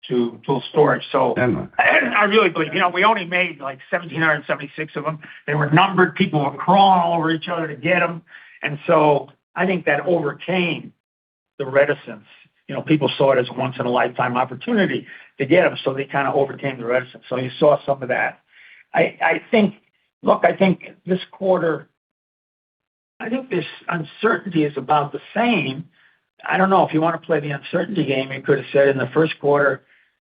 to tool storage. So I really believe, we only made like 1,776 of them. They were numbered. People were crawling all over each other to get them. And so I think that overcame the reticence. People saw it as a once-in-a-lifetime opportunity to get them, so they kind of overcame the reticence. So you saw some of that. I think this quarter, I think this uncertainty is about the same. I don't know if you want to play the uncertainty game. You could have said in the first quarter,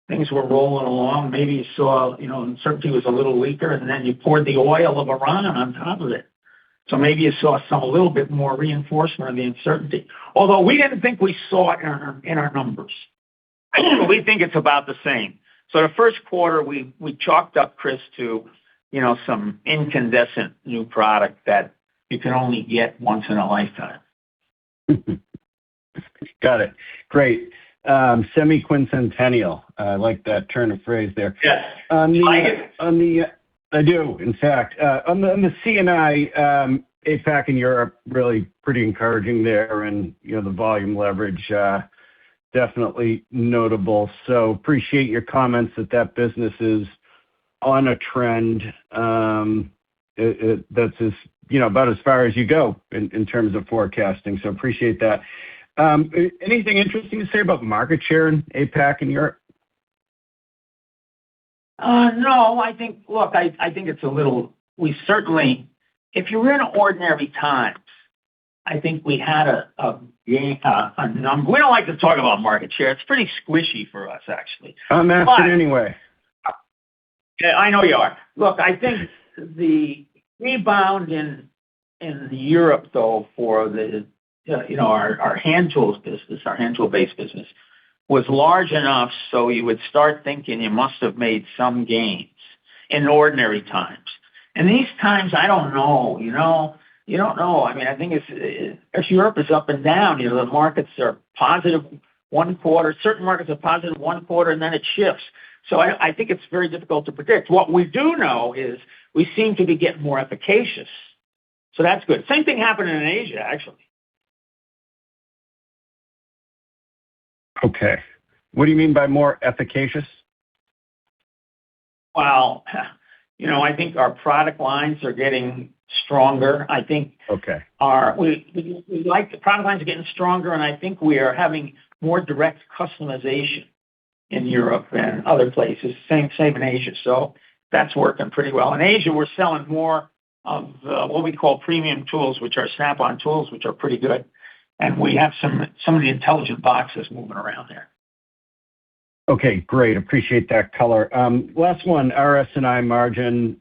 things were rolling along. Maybe you saw, uncertainty was a little weaker, and then you poured the oil of Iran on top of it. So maybe you saw a little bit more reinforcement of the uncertainty. Although we didn't think we saw it in our numbers. We think it's about the same. So the first quarter, we chalked up, Chris, to, some incandescent new product that you can only get once in a lifetime. Got it. Great. Semi-quincentennial. I like that turn of phrase there. Yes. I do, in fact. On the SNA, APAC and Europe, really pretty encouraging there, and the volume leverage definitely notable. So appreciate your comments that business is on a trend. That's about as far as you go in terms of forecasting. So appreciate that. Anything interesting to say about market share in APAC and Europe? No, I think it's a little, if you're in ordinary times, I think we had a number. We don't like to talk about market share. It's pretty squishy for us, actually. I'm asking anyway. Yeah, I know you are. Look, I think the rebound in Europe, though, for our hand tools business, our hand tool-based business, was large enough so you would start thinking you must have made some gains in ordinary times. And these times, I don't know, you don't know. I mean, I think as Europe is up and down, the markets are positive one quarter, certain markets are positive one quarter, and then it shifts. So I think it's very difficult to predict. What we do know is we seem to be getting more efficacious. So that's good. Same thing happened in Asia, actually. Okay. What do you mean by more efficacious? Well, I think our product lines are getting stronger. I think we like the product lines are getting stronger, and I think we are having more direct customization in Europe and other places. Same in Asia. So that's working pretty well. In Asia, we're selling more of what we call premium tools, which are Snap-on tools, which are pretty good. And we have some of the intelligent boxes moving around there. Okay, great. Appreciate that color. Last one, RS&I margin.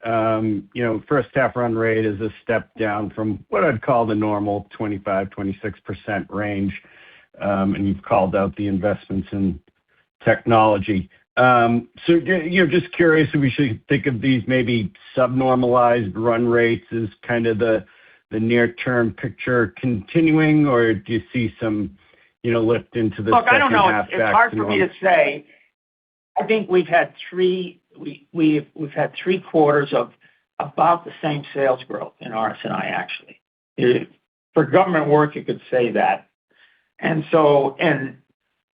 First half run rate is a step down from what I'd call the normal 25-26% range. And you've called out the investments in technology. So, just curious if we should think of these maybe subnormalized run rates as kind of the near-term picture continuing, or do you see some, lift into the second half? Look, I don't know. It's hard for me to say. I think we've had three quarters of about the same sales growth in RS&I, actually. For government work, you could say that. And so, and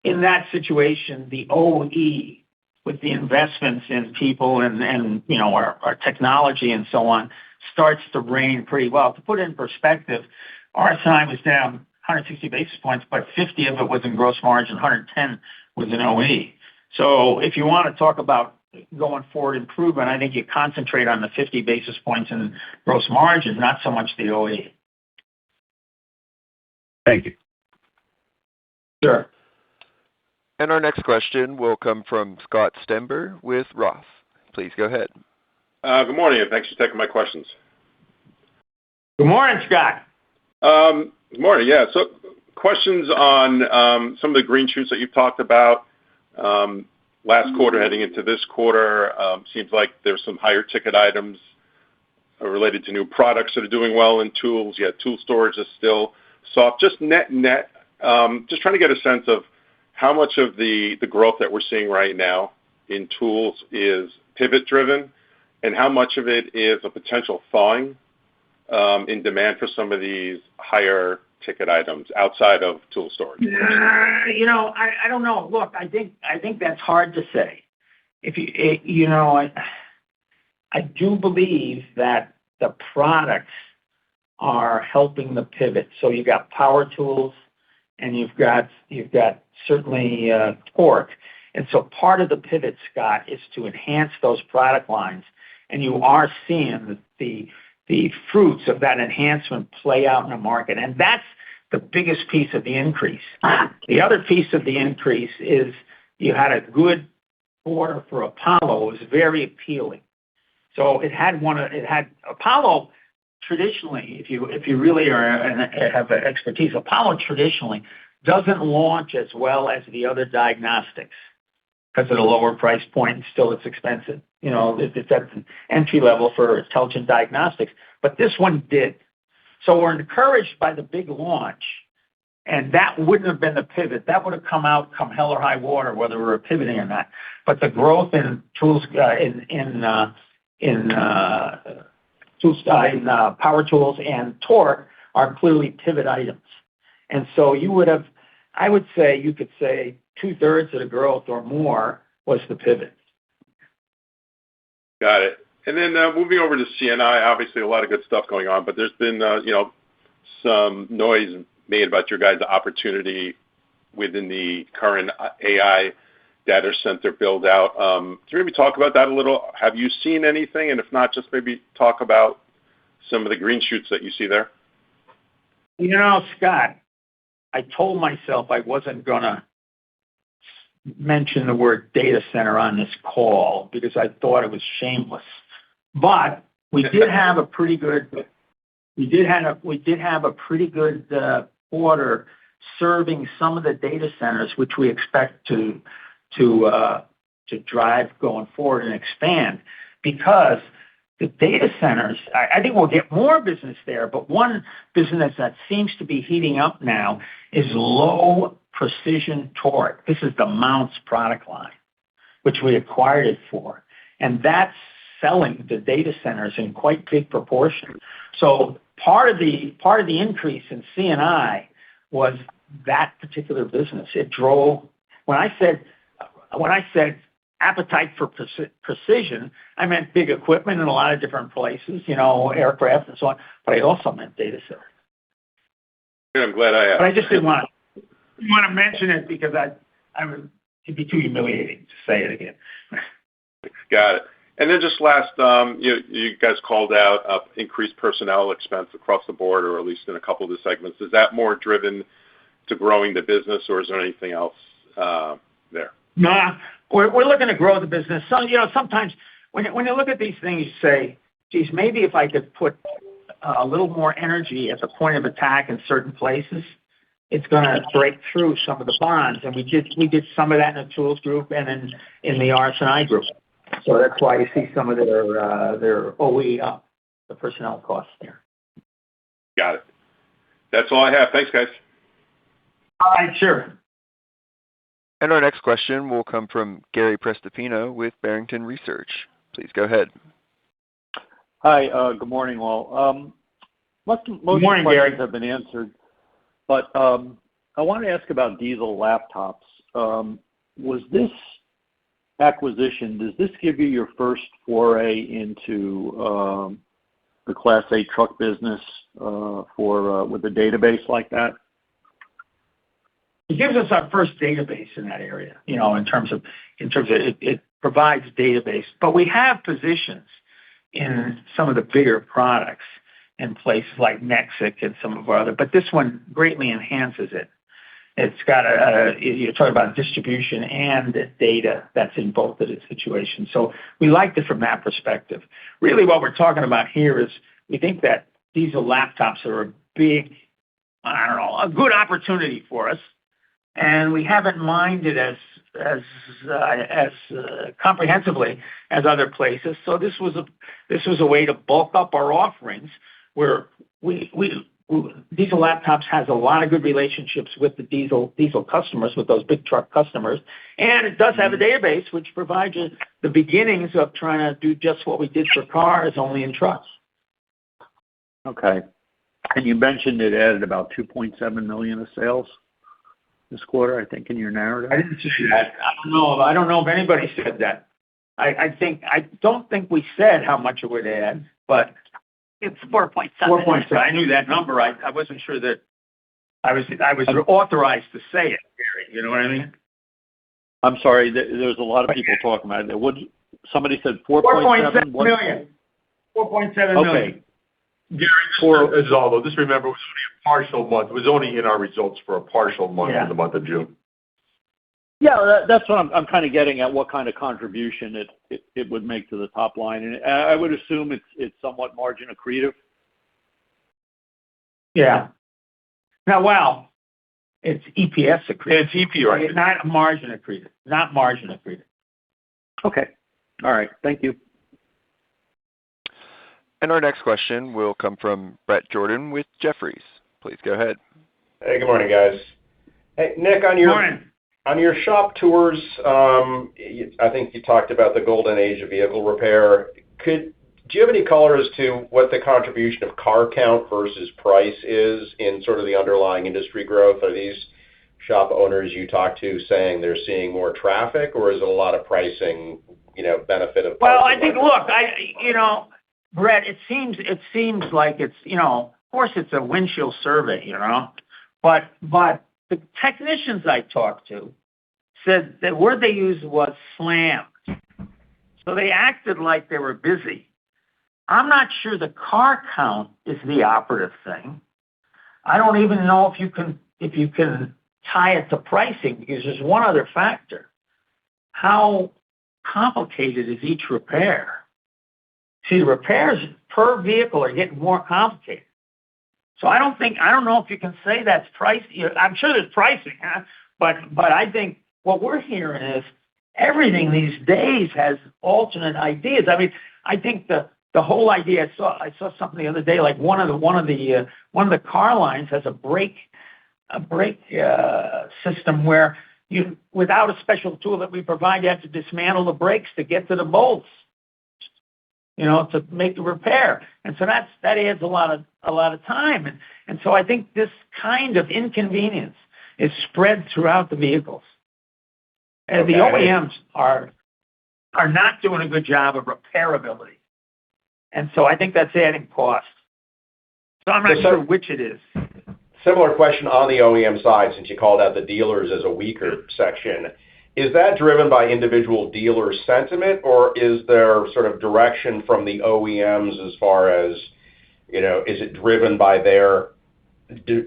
in that situation, the OE, with the investments in people and you know, our technology and so on, starts to reign pretty well. To put it in perspective, RSI was down 160 basis points, but 50 of it was in gross margin, 110 was in OE. So if you want to talk about going forward improvement, I think you concentrate on the 50 basis points in gross margin, not so much the OE. Thank you. Sure. And our next question will come from Scott Stember with Roth. Please go ahead. Good morning, and thanks for taking my questions. Good morning, Scott. Good morning. Yeah. So questions on some of the green shoots that you've talked about last quarter heading into this quarter. Seems like there's some higher ticket items related to new products that are doing well in tools. Yet tool storage is still soft. Just net, just trying to get a sense of how much of the growth that we're seeing right now in tools is pivot driven, and how much of it is a potential thawing in demand for some of these higher ticket items outside of tool storage. You know, I don't know. Look, I think that's hard to say. If you know, I do believe that the products are helping the pivot. So you got power tools, and you've got certainly torque. And so part of the pivot, Scott, is to enhance those product lines, and you are seeing the fruits of that enhancement play out in the market, and that's the biggest piece of the increase. The other piece of the increase is you had a good order for Apollo. It was very appealing. So it had Apollo. Traditionally, if you really have expertise, Apollo traditionally doesn't launch as well as the other diagnostics because of the lower price point, and still it's expensive. You know, it's at the entry level for intelligent diagnostics, but this one did. So we're encouraged by the big launch, and that wouldn't have been the pivot. That would have come out come hell or high water, whether we were pivoting or not. But the growth in tools in power tools and torque are clearly pivot items. And so you could say 2/3 of the growth or more was the pivot. Got it. And then moving over to SNA, obviously a lot of good stuff going on, but there's been some noise made about your guys' opportunity within the current AI data center build out. Can you maybe talk about that a little? Have you seen anything? And if not, just maybe talk about some of the green shoots that you see there. You know, Scott, I told myself I wasn't going to mention the word data center on this call because I thought it was shameless. But we did have a pretty good quarter serving some of the data centers, which we expect to drive going forward and expand, because the data centers, I think we'll get more business there, but one business that seems to be heating up now is low precision torque. This is the Mounts product line, which we acquired it for, and that's selling to data centers in quite big proportion. So part of the increase in C&I was that particular business. It drove, when I said appetite for precision, I meant big equipment in a lot of different places, you know, aircraft and so on, but I also meant data centers. I'm glad I asked. But I just didn't want to mention it because it'd be too humiliating to say it again. Got it. And then just last, you guys called out increased personnel expense across the board, or at least in a couple of the segments. Is that more driven to growing the business, or is there anything else there? No, we're looking to grow the business. So, you know, sometimes when you look at these things, you say, geez, maybe if I could put a little more energy at the point of attack in certain places, it's going to break through some of the bonds. And we did some of that in the tools group and in the RS&I group. So that's why you see some of their OE up, the personnel costs there. Got it. That's all I have. Thanks, guys. All right, sure. And our next question will come from Gary Prestopino with Barrington Research. Please go ahead. Hi, good morning, all. Most Good of the morning, questions Gary. have been answered, but I want to ask about diesel laptops. Was this acquisition, does this give you your first foray into the Class 8 truck business with a database like that? It gives us our first database in that area, in terms of it provides database. But we have positions in some of the bigger products in places like Mexico and some of our other, but this one greatly enhances it. It's got you're talking about distribution and data that's in both of the situations. So we liked it from that perspective. Really what we're talking about here is we think that diesel laptops are a big, a good opportunity for us. And we haven't mined it as comprehensively as other places. So this was a way to bulk up our offerings where Diesel Laptops has a lot of good relationships with the diesel customers, with those big truck customers, and it does have a database which provides you the beginnings of trying to do just what we did for cars, only in trucks. Okay. And you mentioned it added about $2.7 million of sales this quarter, I think, in your narrative. I didn't say that. I don't know if anybody said that. I don't think we said how much it would add, but it's 4.7. 4.7. I knew that number. I wasn't sure that I was authorized to say it, Gary. You know what I mean? I'm sorry. There's a lot of people talking about it. Somebody said 4.7 million. 4.7 million. Okay. Gary, this is Aldo. Just remember, it was only a partial month. It was only in our results for a partial month in the month of June. Yeah, that's what I'm kind of getting at, what kind of contribution it would make to the top line. And I would assume it's somewhat margin accretive. Yeah. Now, well, it's EPS accretive. It's EPS. It's not margin accretive. Not margin accretive. Okay. All right. Thank you. And our next question will come from Brett Jordan with Jefferies. Please go ahead. Hey, good morning, guys. Hey, Nick, on your shop tours, I think you talked about the golden age of vehicle repair. Do you have any color as to what the contribution of car count versus price is in sort of the underlying industry growth? Are these shop owners you talk to saying they're seeing more traffic, or is it a lot of pricing, benefit of? Well, I think, look, Brett, it seems like it's, of course it's a windshield survey, but the technicians I talked to said that word they used was slammed. So they acted like they were busy. I'm not sure the car count is the operative thing. I don't even know if you can tie it to pricing, because there's one other factor. How complicated is each repair? See, the repairs per vehicle are getting more complicated. So I don't know if you can say that's price. I'm sure there's pricing, but I think what we're hearing is everything these days has alternate ideas. I mean, I think the whole idea. I saw something the other day, like one of the car lines has a brake system where you, without a special tool that we provide, you have to dismantle the brakes to get to the bolts, to make the repair. And so that adds a lot of time. And so I think this kind of inconvenience is spread throughout the vehicles. And okay. The OEMs are not doing a good job of repairability. And so I think that's adding cost. So I'm not sure which it is. Similar question on the OEM side, since you called out the dealers as a weaker section. Is that driven by individual dealer sentiment, or is there sort of direction from the OEMs as far as, is it driven by their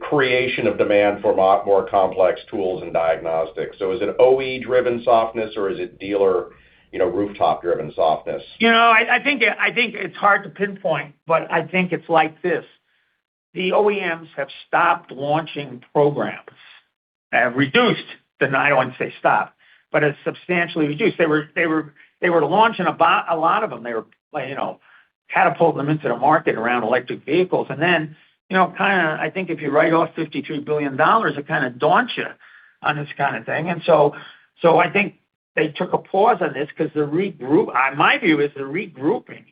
creation of demand for more complex tools and diagnostics? So is it OE-driven softness, or is it dealer, rooftop-driven softness? I think it's hard to pinpoint, but I think it's like this. The OEMs have stopped launching programs, have reduced. I don't want to say stop, but it's substantially reduced. They were launching a lot of them. They were, catapulting them into the market around electric vehicles. And then, I think if you write off $53 billion, it kind of daunts you on this kind of thing. And so I think they took a pause on this because my view is they're regrouping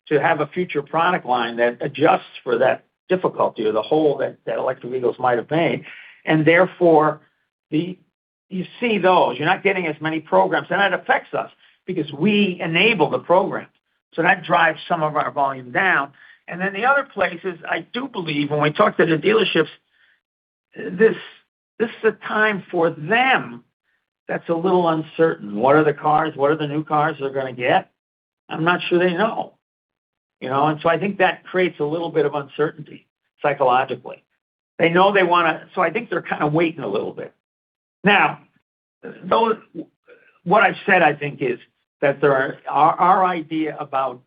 to have a future product line that adjusts for that difficulty or the hole that electric vehicles might have made. And therefore, you see those. You're not getting as many programs, and that affects us because we enable the programs. So that drives some of our volume down. And then the other places, I do believe when we talk to the dealerships, this is a time for them that's a little uncertain. What are the cars? What are the new cars they're going to get? I'm not sure they know. And so I think that creates a little bit of uncertainty psychologically. They know they want to, so I think they're kind of waiting a little bit. Now, what I've said, I think, is that our idea about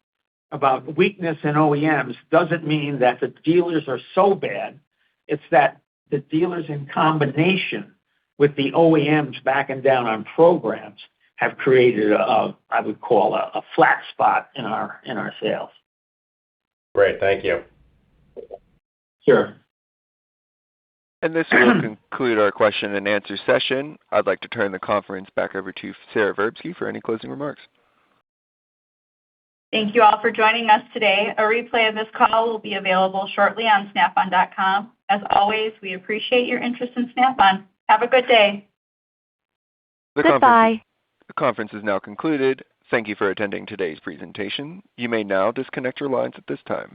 weakness in OEMs doesn't mean that the dealers are so bad. It's that the dealers in combination with the OEMs backing down on programs have created I would call a flat spot in our sales. Great. Thank you. Sure. And this will conclude our question and answer session. I'd like to turn the conference back over to Sarah Verbsky for any closing remarks. Thank you all for joining us today. A replay of this call will be available shortly on snapon.com. As always, we appreciate your interest in Snap-on. Have a good day. Goodbye. The conference is now concluded. Thank you for attending today's presentation. You may now disconnect your lines at this time.